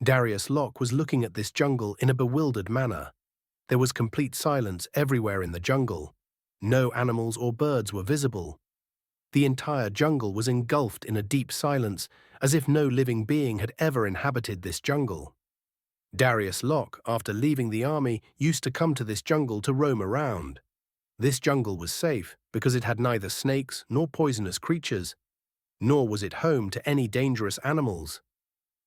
Darius Locke was looking at this jungle in a bewildered manner. There was complete silence everywhere in the jungle. No animals or birds were visible. The entire jungle was engulfed in a deep silence, as if no living being had ever inhabited this jungle. Darius Locke, after leaving the army, used to come to this jungle to roam around. This jungle was safe because it had neither snakes nor poisonous creatures, nor was it home to any dangerous animals.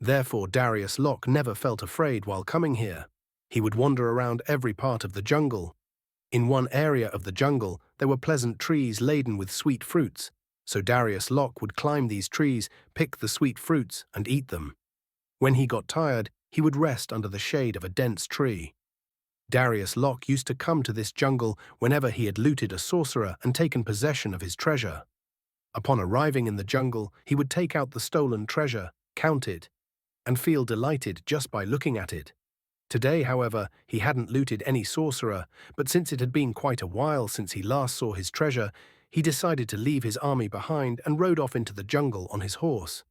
Therefore, Darius Locke never felt afraid while coming here. He would wander around every part of the jungle. In one area of the jungle, there were pleasant trees laden with sweet fruits, so Darius Locke would climb these trees, pick the sweet fruits, and eat them. When he got tired, he would rest under the shade of a dense tree. Darius Locke used to come to this jungle whenever he had looted a sorcerer and taken possession of his treasure. Upon arriving in the jungle, he would take out the stolen treasure, count it, and feel delighted just by looking at it. Today, however, he hadn't looted any sorcerer, but since it had been quite a while since he last saw his treasure, he decided to leave his army behind and rode off into the jungle on his horse.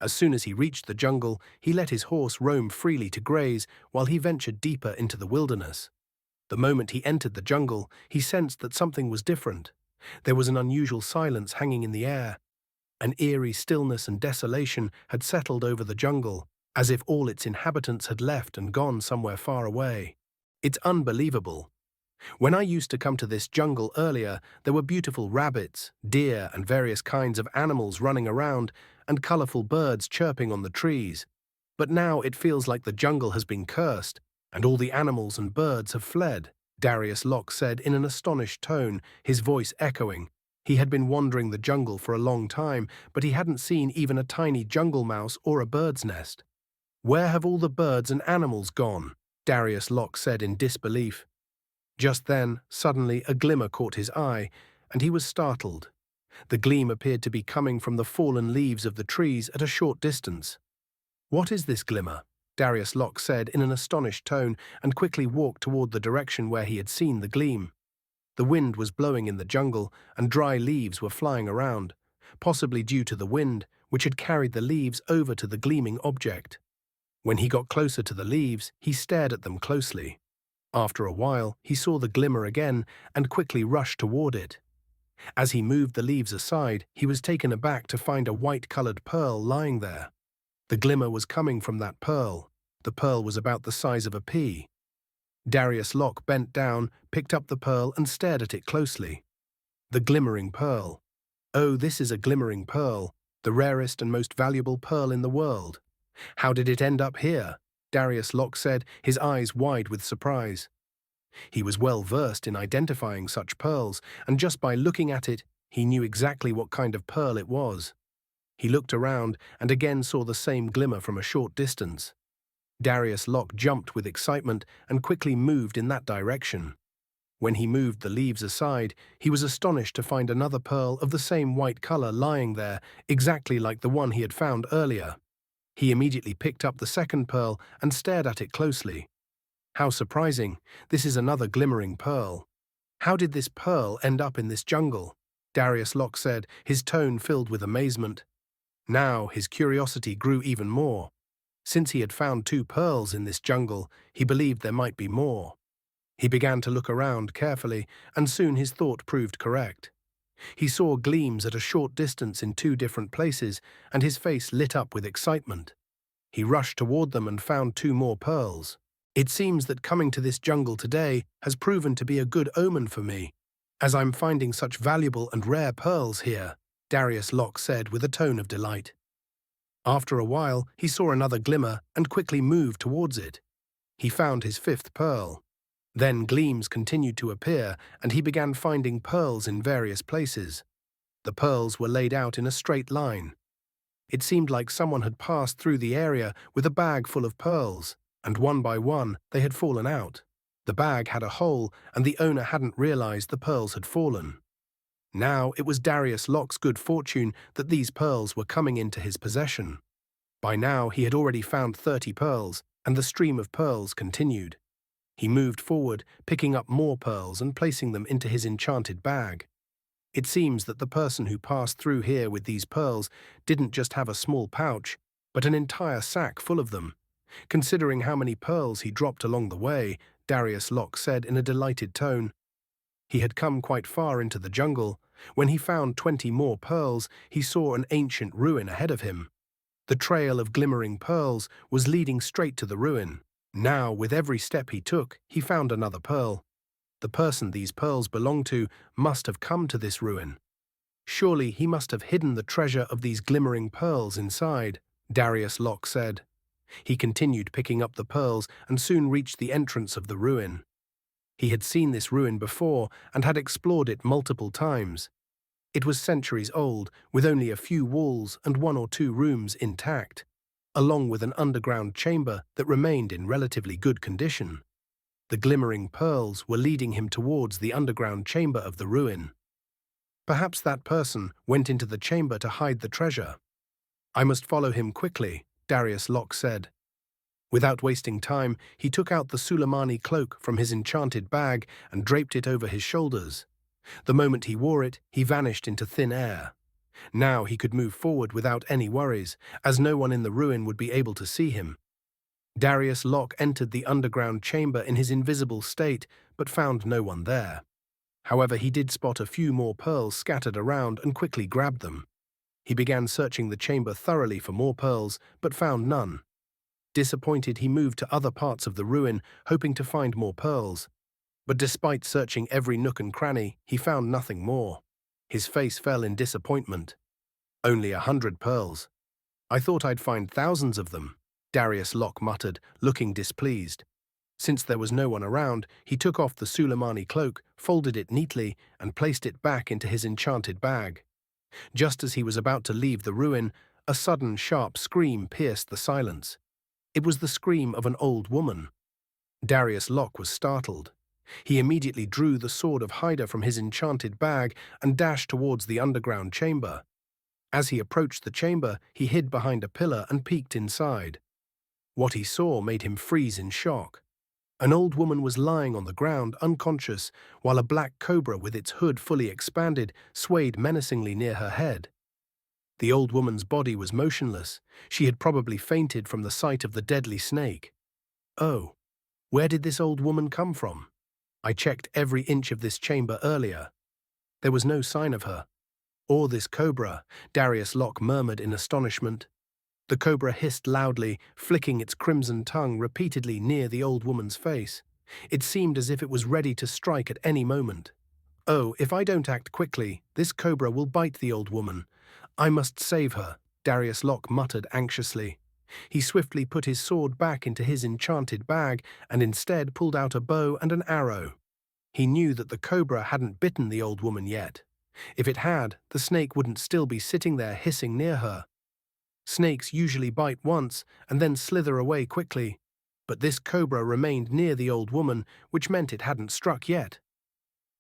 As soon as he reached the jungle, he let his horse roam freely to graze while he ventured deeper into the wilderness. The moment he entered the jungle, he sensed that something was different. There was an unusual silence hanging in the air. An eerie stillness and desolation had settled over the jungle, as if all its inhabitants had left and gone somewhere far away. It's unbelievable. When I used to come to this jungle earlier, there were beautiful rabbits, deer, and various kinds of animals running around, and colorful birds chirping on the trees. But now it feels like the jungle has been cursed, and all the animals and birds have fled, Darius Locke said in an astonished tone, his voice echoing. He had been wandering the jungle for a long time, but he hadn't seen even a tiny jungle mouse or a bird's nest. "Where have all the birds and animals gone?" Darius Locke said in disbelief. Just then, suddenly, a glimmer caught his eye, and he was startled. The gleam appeared to be coming from the fallen leaves of the trees at a short distance. "What is this glimmer?" Darius Locke said in an astonished tone, and quickly walked toward the direction where he had seen the gleam. The wind was blowing in the jungle, and dry leaves were flying around, possibly due to the wind, which had carried the leaves over to the gleaming object. When he got closer to the leaves, he stared at them closely. After a while, he saw the glimmer again and quickly rushed toward it. As he moved the leaves aside, he was taken aback to find a white-colored pearl lying there. The glimmer was coming from that pearl. The pearl was about the size of a pea. Darius Locke bent down, picked up the pearl, and stared at it closely. The glimmering pearl. Oh, this is a glimmering pearl, the rarest and most valuable pearl in the world. How did it end up here? Darius Locke said, his eyes wide with surprise. He was well versed in identifying such pearls, and just by looking at it, he knew exactly what kind of pearl it was. He looked around and again saw the same glimmer from a short distance. Darius Locke jumped with excitement and quickly moved in that direction. When he moved the leaves aside, he was astonished to find another pearl of the same white color lying there, exactly like the one he had found earlier. He immediately picked up the second pearl and stared at it closely. How surprising! This is another glimmering pearl. How did this pearl end up in this jungle? Darius Locke said, his tone filled with amazement. Now his curiosity grew even more. Since he had found 2 pearls in this jungle, he believed there might be more. He began to look around carefully, and soon his thought proved correct. He saw gleams at a short distance in 2 different places, and his face lit up with excitement. He rushed toward them and found 2 more pearls. "It seems that coming to this jungle today has proven to be a good omen for me, as I'm finding such valuable and rare pearls here," Darius Locke said with a tone of delight. After a while, he saw another glimmer and quickly moved towards it. He found his 5th pearl. Then gleams continued to appear, and he began finding pearls in various places. The pearls were laid out in a straight line. It seemed like someone had passed through the area with a bag full of pearls, and one by one they had fallen out. The bag had a hole, and the owner hadn't realized the pearls had fallen. Now it was Darius Locke's good fortune that these pearls were coming into his possession. By now he had already found 30 pearls, and the stream of pearls continued. He moved forward, picking up more pearls and placing them into his enchanted bag. It seems that the person who passed through here with these pearls didn't just have a small pouch, but an entire sack full of them. Considering how many pearls he dropped along the way, Darius Locke said in a delighted tone. He had come quite far into the jungle. When he found 20 more pearls, he saw an ancient ruin ahead of him. The trail of glimmering pearls was leading straight to the ruin. Now, with every step he took, he found another pearl. The person these pearls belonged to must have come to this ruin. Surely he must have hidden the treasure of these glimmering pearls inside, Darius Locke said. He continued picking up the pearls and soon reached the entrance of the ruin. He had seen this ruin before and had explored it multiple times. It was centuries old, with only a few walls and 1 or 2 rooms intact, along with an underground chamber that remained in relatively good condition. The glimmering pearls were leading him towards the underground chamber of the ruin. Perhaps that person went into the chamber to hide the treasure. I must follow him quickly, Darius Locke said. Without wasting time, he took out the Suleimani cloak from his enchanted bag and draped it over his shoulders. The moment he wore it, he vanished into thin air. Now he could move forward without any worries, as no one in the ruin would be able to see him. Darius Locke entered the underground chamber in his invisible state, but found no one there. However, he did spot a few more pearls scattered around and quickly grabbed them. He began searching the chamber thoroughly for more pearls, but found none. Disappointed, he moved to other parts of the ruin, hoping to find more pearls. But despite searching every nook and cranny, he found nothing more. His face fell in disappointment. Only 100 pearls. I thought I'd find thousands of them, Darius Locke muttered, looking displeased. Since there was no one around, he took off the Suleimani cloak, folded it neatly, and placed it back into his enchanted bag. Just as he was about to leave the ruin, a sudden sharp scream pierced the silence. It was the scream of an old woman. Darius Locke was startled. He immediately drew the sword of Haida from his enchanted bag and dashed towards the underground chamber. As he approached the chamber, he hid behind a pillar and peeked inside. What he saw made him freeze in shock. An old woman was lying on the ground, unconscious, while a black cobra with its hood fully expanded swayed menacingly near her head. The old woman's body was motionless. She had probably fainted from the sight of the deadly snake. Oh, where did this old woman come from? I checked every inch of this chamber earlier. There was no sign of her. Or this cobra, Darius Locke murmured in astonishment. The cobra hissed loudly, flicking its crimson tongue repeatedly near the old woman's face. It seemed as if it was ready to strike at any moment. Oh, if I don't act quickly, this cobra will bite the old woman. I must save her, Darius Locke muttered anxiously. He swiftly put his sword back into his enchanted bag and instead pulled out a bow and an arrow. He knew that the cobra hadn't bitten the old woman yet. If it had, the snake wouldn't still be sitting there hissing near her. Snakes usually bite once and then slither away quickly, but this cobra remained near the old woman, which meant it hadn't struck yet.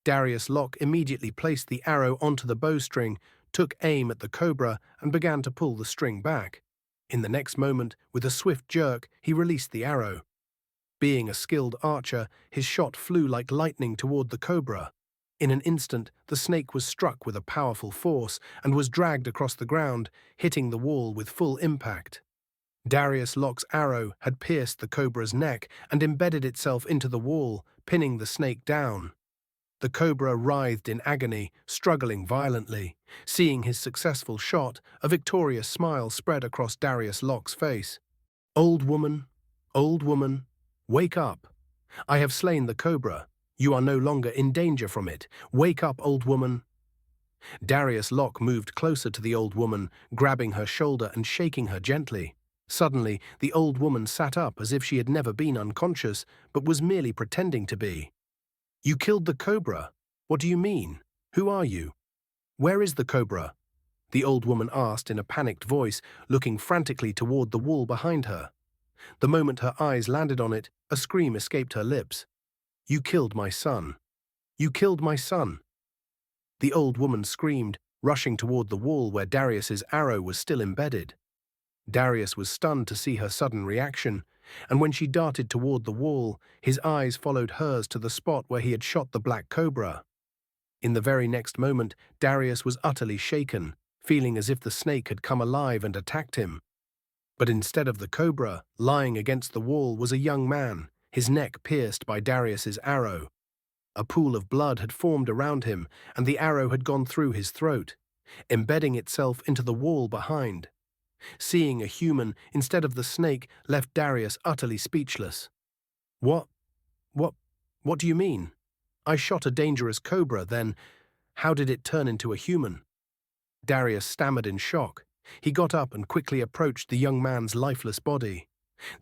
Darius Locke immediately placed the arrow onto the bowstring, took aim at the cobra, and began to pull the string back. In the next moment, with a swift jerk, he released the arrow. Being a skilled archer, his shot flew like lightning toward the cobra. In an instant, the snake was struck with a powerful force and was dragged across the ground, hitting the wall with full impact. Darius Locke's arrow had pierced the cobra's neck and embedded itself into the wall, pinning the snake down. The cobra writhed in agony, struggling violently. Seeing his successful shot, a victorious smile spread across Darius Locke's face. Old woman, wake up. I have slain the cobra. You are no longer in danger from it. Wake up, old woman. Darius Locke moved closer to the old woman, grabbing her shoulder and shaking her gently. Suddenly, the old woman sat up as if she had never been unconscious, but was merely pretending to be. You killed the cobra. What do you mean? Who are you? Where is the cobra? The old woman asked in a panicked voice, looking frantically toward the wall behind her. The moment her eyes landed on it, a scream escaped her lips. You killed my son. You killed my son. The old woman screamed, rushing toward the wall where Darius's arrow was still embedded. Darius was stunned to see her sudden reaction, and when she darted toward the wall, his eyes followed hers to the spot where he had shot the black cobra. In the very next moment, Darius was utterly shaken, feeling as if the snake had come alive and attacked him. But instead of the cobra, lying against the wall was a young man, his neck pierced by Darius's arrow. A pool of blood had formed around him, and the arrow had gone through his throat, embedding itself into the wall behind. Seeing a human instead of the snake left Darius utterly speechless. What? What? What do you mean? I shot a dangerous cobra, then how did it turn into a human? Darius stammered in shock. He got up and quickly approached the young man's lifeless body.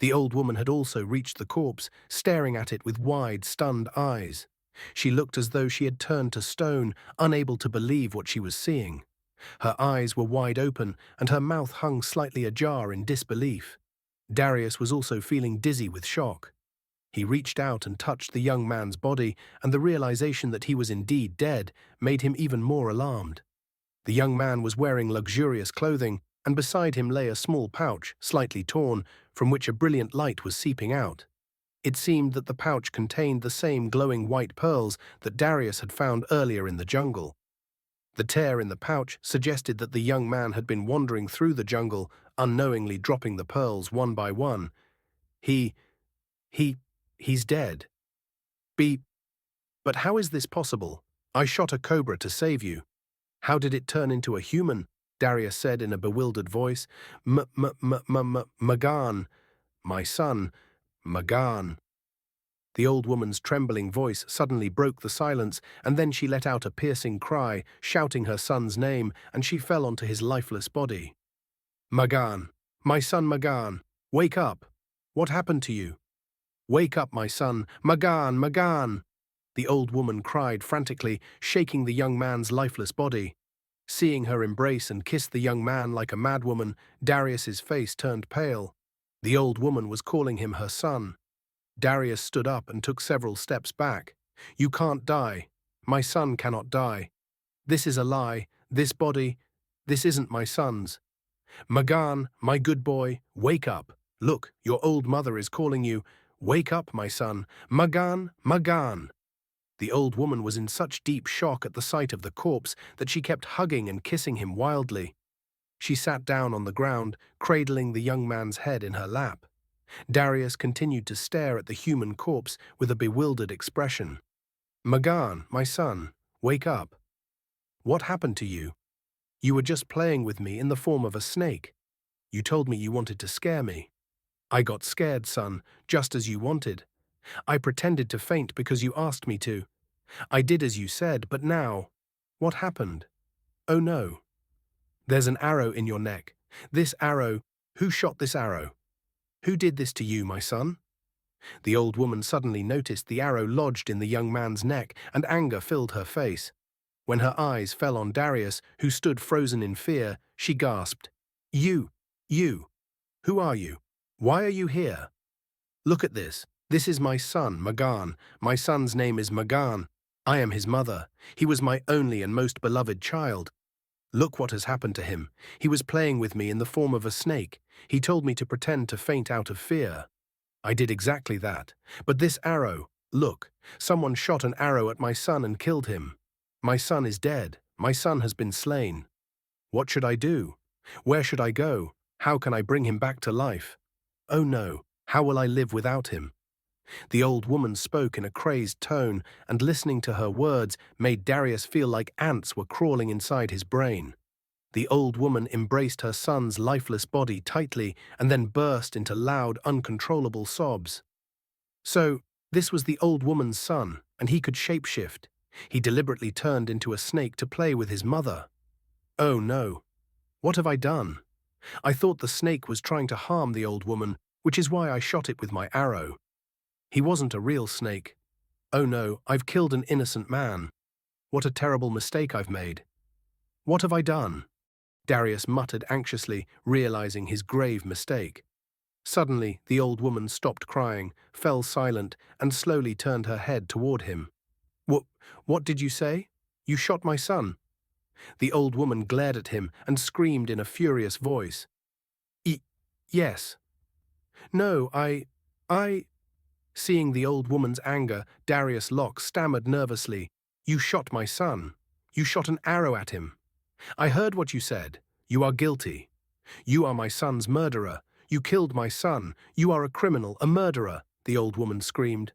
The old woman had also reached the corpse, staring at it with wide, stunned eyes. She looked as though she had turned to stone, unable to believe what she was seeing. Her eyes were wide open, and her mouth hung slightly ajar in disbelief. Darius was also feeling dizzy with shock. He reached out and touched the young man's body, and the realization that he was indeed dead made him even more alarmed. The young man was wearing luxurious clothing, and beside him lay a small pouch, slightly torn, from which a brilliant light was seeping out. It seemed that the pouch contained the same glowing white pearls that Darius had found earlier in the jungle. The tear in the pouch suggested that the young man had been wandering through the jungle, unknowingly dropping the pearls one by one. He's dead. But how is this possible? I shot a cobra to save you. How did it turn into a human? Darius said in a bewildered voice. Magan, my son, Magan. The old woman's trembling voice suddenly broke the silence, and then she let out a piercing cry, shouting her son's name, and she fell onto his lifeless body. Magan, my son Magan, wake up! What happened to you? Wake up, my son, Magan, Magan! The old woman cried frantically, shaking the young man's lifeless body. Seeing her embrace and kiss the young man like a madwoman, Darius's face turned pale. The old woman was calling him her son. Darius stood up and took several steps back. You can't die. My son cannot die. This is a lie. This isn't my son's. Magan, my good boy, wake up. Look, your old mother is calling you. Wake up, my son. Magan, Magan. The old woman was in such deep shock at the sight of the corpse that she kept hugging and kissing him wildly. She sat down on the ground, cradling the young man's head in her lap. Darius continued to stare at the human corpse with a bewildered expression. Magan, my son, wake up. What happened to you? You were just playing with me in the form of a snake. You told me you wanted to scare me. I got scared, son, just as you wanted. I pretended to faint because you asked me to. I did as you said, but now, what happened? Oh no. There's an arrow in your neck. This arrow, who shot this arrow? Who did this to you, my son? The old woman suddenly noticed the arrow lodged in the young man's neck, and anger filled her face. When her eyes fell on Darius, who stood frozen in fear, she gasped, You! Who are you? Why are you here? Look at this. This is my son, Magan. My son's name is Magan. I am his mother. He was my only and most beloved child. Look what has happened to him. He was playing with me in the form of a snake. He told me to pretend to faint out of fear. I did exactly that. But this arrow, look, someone shot an arrow at my son and killed him. My son is dead. My son has been slain. What should I do? Where should I go? How can I bring him back to life? Oh no, how will I live without him? The old woman spoke in a crazed tone, and listening to her words made Darius feel like ants were crawling inside his brain. The old woman embraced her son's lifeless body tightly and then burst into loud, uncontrollable sobs. So, this was the old woman's son, and he could shapeshift. He deliberately turned into a snake to play with his mother. Oh no. What have I done? I thought the snake was trying to harm the old woman, which is why I shot it with my arrow. He wasn't a real snake. Oh no, I've killed an innocent man. What a terrible mistake I've made. What have I done? Darius muttered anxiously, realizing his grave mistake. Suddenly, the old woman stopped crying, fell silent, and slowly turned her head toward him. What did you say? You shot my son. The old woman glared at him and screamed in a furious voice. Yes. No, I... Seeing the old woman's anger, Darius Locke stammered nervously. You shot my son. You shot an arrow at him. I heard what you said. You are guilty. You are my son's murderer. You killed my son. You are a criminal, a murderer, the old woman screamed.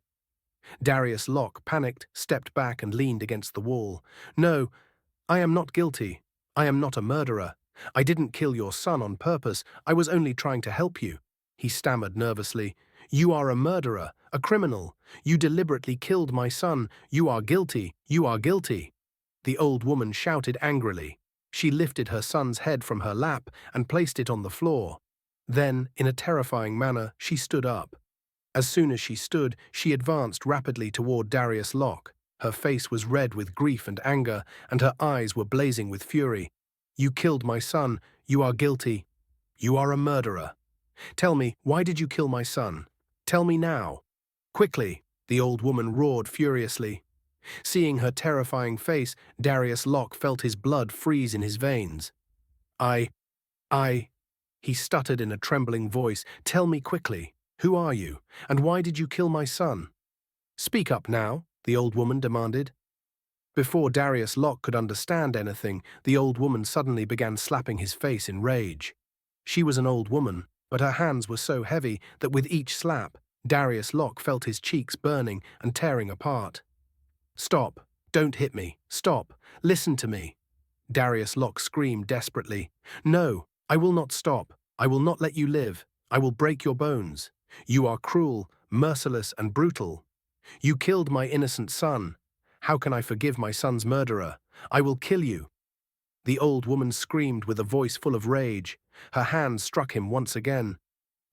Darius Locke, panicked, stepped back and leaned against the wall. No, I am not guilty. I am not a murderer. I didn't kill your son on purpose. I was only trying to help you. He stammered nervously. You are a murderer, a criminal. You deliberately killed my son. You are guilty. You are guilty. The old woman shouted angrily. She lifted her son's head from her lap and placed it on the floor. Then, in a terrifying manner, she stood up. As soon as she stood, she advanced rapidly toward Darius Locke. Her face was red with grief and anger, and her eyes were blazing with fury. You killed my son. You are guilty. You are a murderer. Tell me, why did you kill my son? Tell me now. Quickly, the old woman roared furiously. Seeing her terrifying face, Darius Locke felt his blood freeze in his veins. I, he stuttered in a trembling voice. Tell me quickly. Who are you, and why did you kill my son? Speak up now, the old woman demanded. Before Darius Locke could understand anything, the old woman suddenly began slapping his face in rage. She was an old woman, but her hands were so heavy that with each slap, Darius Locke felt his cheeks burning and tearing apart. Stop! Don't hit me! Stop! Listen to me! Darius Locke screamed desperately. No, I will not stop. I will not let you live. I will break your bones. You are cruel, merciless, and brutal. You killed my innocent son. How can I forgive my son's murderer? I will kill you. The old woman screamed with a voice full of rage. Her hands struck him once again.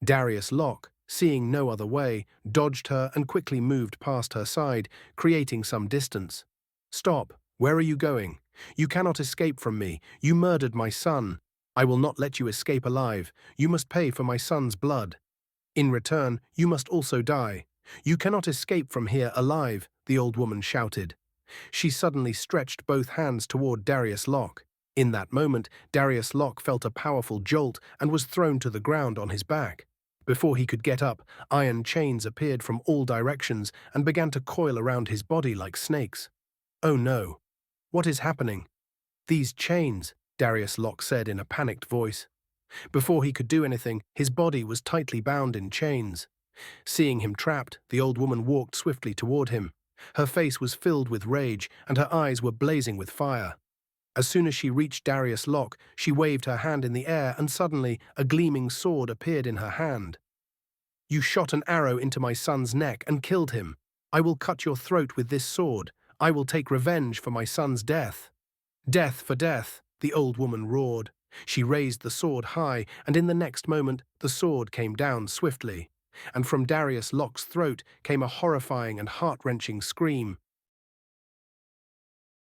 Darius Locke, seeing no other way, dodged her and quickly moved past her side, creating some distance. Stop! Where are you going? You cannot escape from me. You murdered my son. I will not let you escape alive. You must pay for my son's blood. In return, you must also die. You cannot escape from here alive, the old woman shouted. She suddenly stretched both hands toward Darius Locke. In that moment, Darius Locke felt a powerful jolt and was thrown to the ground on his back. Before he could get up, iron chains appeared from all directions and began to coil around his body like snakes. Oh no! What is happening? These chains, Darius Locke said in a panicked voice. Before he could do anything, his body was tightly bound in chains. Seeing him trapped, the old woman walked swiftly toward him. Her face was filled with rage, and her eyes were blazing with fire. As soon as she reached Darius Locke, she waved her hand in the air, and suddenly a gleaming sword appeared in her hand. You shot an arrow into my son's neck and killed him. I will cut your throat with this sword. I will take revenge for my son's death. Death for death, the old woman roared. She raised the sword high, and in the next moment, the sword came down swiftly. And from Darius Locke's throat came a horrifying and heart-wrenching scream.